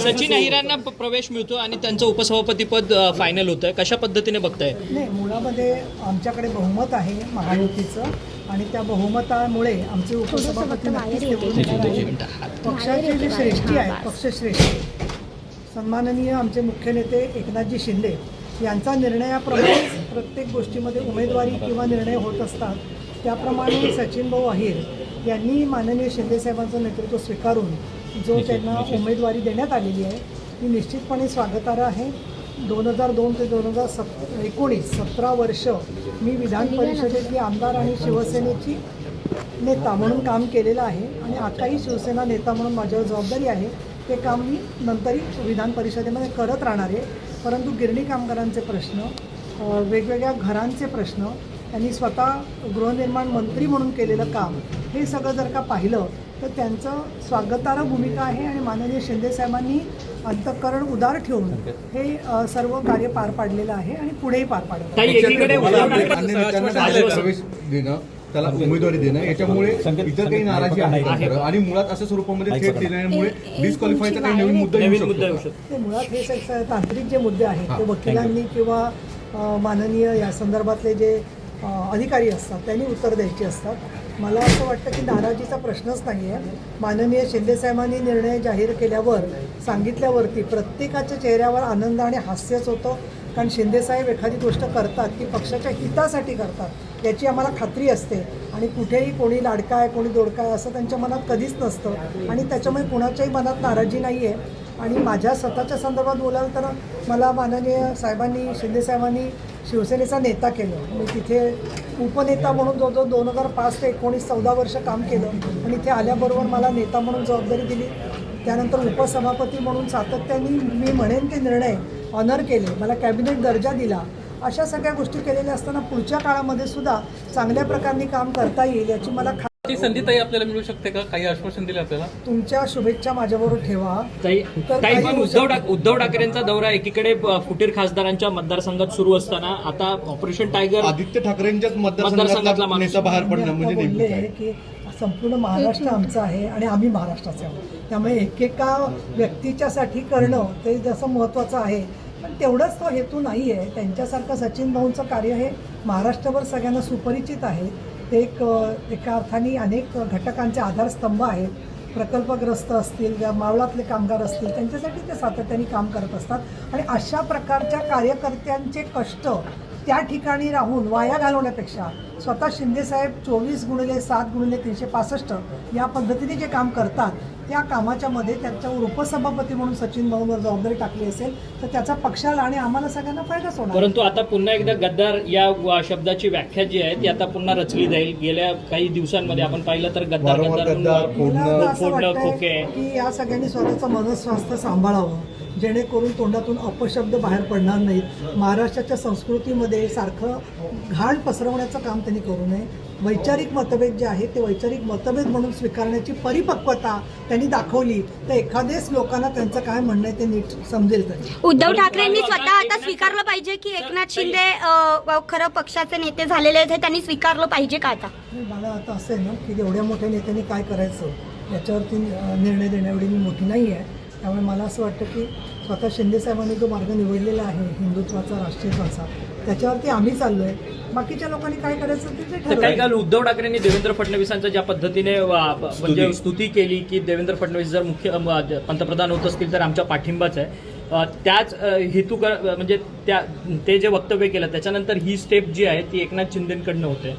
सचिन अहिरांना प्रवेश मिळतो आणि त्यांचं उपसभापतीपद फायनल होतंय. कशा पद्धतीने बघताय? नाही, मुळामध्ये आमच्याकडे बहुमत आहे महायुतीचं आणि त्या बहुमतामुळे आमचे उपसभापती नक्कीच निवडून येणार आहेत. पक्षाची जी श्रेष्ठी आहे, पक्षश्रेष्ठी सन्माननीय आमचे मुख्य नेते एकनाथजी शिंदे यांचा निर्णयाप्रमाणे प्रत्येक गोष्टीमध्ये उमेदवारी किंवा निर्णय होत असतात. त्याप्रमाणे सचिन भाऊ अहिर यांनी माननीय शिंदेसाहेबांचं नेतृत्व स्वीकारून जो त्यांना उमेदवारी देण्यात आलेली आहे ती निश्चितपणे स्वागतार्ह आहे. 2002 ते 2019 17 वर्ष मी विधान परिषदेतली आमदार आणि शिवसेनेची नेता म्हणून काम केलेलं आहे आणि आताही शिवसेना नेता म्हणून माझ्यावर जबाबदारी आहे. ते काम मी नंतरही विधान परिषदेमध्ये करत राहणार आहे. परंतु गिरणी कामगारांचे प्रश्न, वेगवेगळ्या घरांचे प्रश्न, त्यांनी स्वतः गृहनिर्माण मंत्री म्हणून केलेलं काम, हे सगळं जर का पाहिलं तर त्यांचं स्वागतार्ह भूमिका आहे आणि माननीय शिंदेसाहेबांनी अंतःकरण उदार ठेवून हे सर्व कार्य पार पाडलेलं आहे आणि पुढेही पार पाडलं. एकीकडे प्रवेश देणं, त्याला उमेदवारी देणं, याच्यामुळे इतर काही नाराजी आहे आणि मुळात अशा स्वरूपामध्ये थेट दिल्यामुळे डिस्क्वालिफायचा काही नवीन मुद्दा येऊ शकतो. ते मुळात हे तांत्रिक जे मुद्दे आहेत ते वकिलांनी किंवा माननीय या संदर्भातले जे अधिकारी असतात त्यांनी उत्तर द्यायची असतात. मला असं वाटतं की नाराजीचा प्रश्नच नाही आहे. माननीय शिंदेसाहेबांनी निर्णय जाहीर केल्यावर सांगितल्यावरती प्रत्येकाच्या चेहऱ्यावर आनंद आणि हास्यच होतं. कारण शिंदेसाहेब एखादी गोष्ट करतात की पक्षाच्या हितासाठी करतात याची आम्हाला खात्री असते आणि कुठेही कोणी लाडका आहे कोणी दोडका आहे असं त्यांच्या मनात कधीच नसतं आणि त्याच्यामुळे कुणाच्याही मनात नाराजी नाही आहे. आणि माझ्या स्वतःच्या संदर्भात बोलाल तर मला माननीय साहेबांनी शिंदेसाहेबांनी शिवसेनेचा नेता केलं. मी तिथे उपनेता म्हणून जवळजवळ 2005 ते 19 14 वर्ष काम केलं आणि इथे आल्याबरोबर मला नेता म्हणून जबाबदारी दिली. त्यानंतर उपसभापती म्हणून सातत्याने मी म्हणेन ते निर्णय ऑनर केले, मला कॅबिनेट दर्जा दिला. अशा सगळ्या गोष्टी केलेल्या असताना पुढच्या काळामध्ये सुद्धा चांगल्या प्रकारे काम करता येईल याची मला ती संधी ताई आपल्याला मिळू शकते का? काही आश्वासन दिले आपल्याला? तुमच्या शुभेच्छा माझ्याबरोबर ठेवा. पण उद्धव ठाकरेंचा दौरा एकीकडे फुटीर खासदारांच्या मतदारसंघात सुरू असताना आता ऑपरेशन टायगर आदित्य ठाकरेंच्याच मतदारसंघातला नेता बाहेर पडणं म्हणजे बोलले की संपूर्ण महाराष्ट्र आमचं आहे आणि आम्ही महाराष्ट्राचे आहोत. त्यामुळे एकेका व्यक्तीच्यासाठी करणं ते जसं महत्त्वाचं आहे पण तेवढंच तो हेतू नाही आहे. त्यांच्यासारखं सचिन भाऊंचं कार्य हे महाराष्ट्रभर सगळ्यांना सुपरिचित आहे. ते एका अर्थाने अनेक घटकांचे आधारस्तंभ आहेत. प्रकल्पग्रस्त असतील किंवा मावळातले कामगार असतील त्यांच्यासाठी ते सातत्याने काम करत असतात आणि अशा प्रकारच्या कार्यकर्त्यांचे कष्ट त्या ठिकाणी राहून वाया घालवण्यापेक्षा स्वतः शिंदेसाहेब 24x7x365 या पद्धतीने जे काम करतात त्या कामाच्या मध्ये त्यांच्यावर उपसभापती म्हणून सचिन भाऊंवर जबाबदारी टाकली असेल तर त्याचा पक्षाला आणि आम्हाला सगळ्यांना फायदाच होणार. परंतु आता पुन्हा एकदा गद्दार या शब्दाची व्याख्या जी आहे ती आता पुन्हा रचली जाईल. गेल्या काही दिवसांमध्ये आपण पाहिलं तर गद्दार फोडणं खोके की या सगळ्यांनी स्वतःचं मनस्वास्थ्य सांभाळावं जेणेकरून तोंडातून अपशब्द बाहेर पडणार नाहीत. महाराष्ट्राच्या संस्कृतीमध्ये सारखं घाण पसरवण्याचं काम त्यांनी करू नये. वैचारिक मतभेद जे आहेत ते वैचारिक मतभेद म्हणून स्वीकारण्याची परिपक्वता त्यांनी दाखवली तर एखादेच लोकांना त्यांचं काय म्हणणं आहे ते नीट समजेल. तरी उद्धव ठाकरेंनी स्वतः आता स्वीकारलं पाहिजे की एकनाथ शिंदे खरं पक्षाचे नेते झालेले आहेत हे त्यांनी स्वीकारलं पाहिजे का? आता मला आता असं आहे ना की एवढ्या मोठ्या नेत्यांनी काय करायचं याच्यावरती निर्णय देण्याएवढी मी मोठी नाही आहे. त्यामुळे मला असं वाटतं की स्वतः शिंदेसाहेबांनी जो मार्ग निवडलेला आहे हिंदुत्वाचा राष्ट्रीयत्वाचा त्याच्यावरती आम्ही चाललो आहे. बाकीच्या लोकांनी काय करायचं ते ठरवलं. काही काल उद्धव ठाकरेंनी देवेंद्र फडणवीसांच्या ज्या पद्धतीने म्हणजे स्तुती केली की देवेंद्र फडणवीस जर मुख्य पंतप्रधान होत असतील तर आमचा पाठिंबाच आहे. त्याच हेतू म्हणजे ते जे वक्तव्य केलं त्याच्यानंतर ही स्टेप जी आहे ती एकनाथ शिंदेकडनं होते.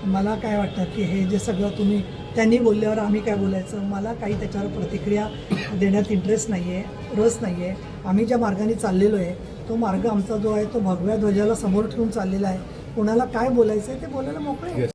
मला काय वाटतं की हे जे सगळं तुम्ही त्यांनी बोलल्यावर आम्ही काय बोलायचं, मला काही त्याच्यावर प्रतिक्रिया देण्यात इंटरेस्ट नाही आहे, रस नाही आहे. आम्ही ज्या मार्गाने चाललेलो आहे तो मार्ग आमचा जो आहे तो भगव्या ध्वजाला समोर ठेवून चाललेला आहे. कोणाला काय बोलायचं आहे ते बोलायला मोकळे आहे.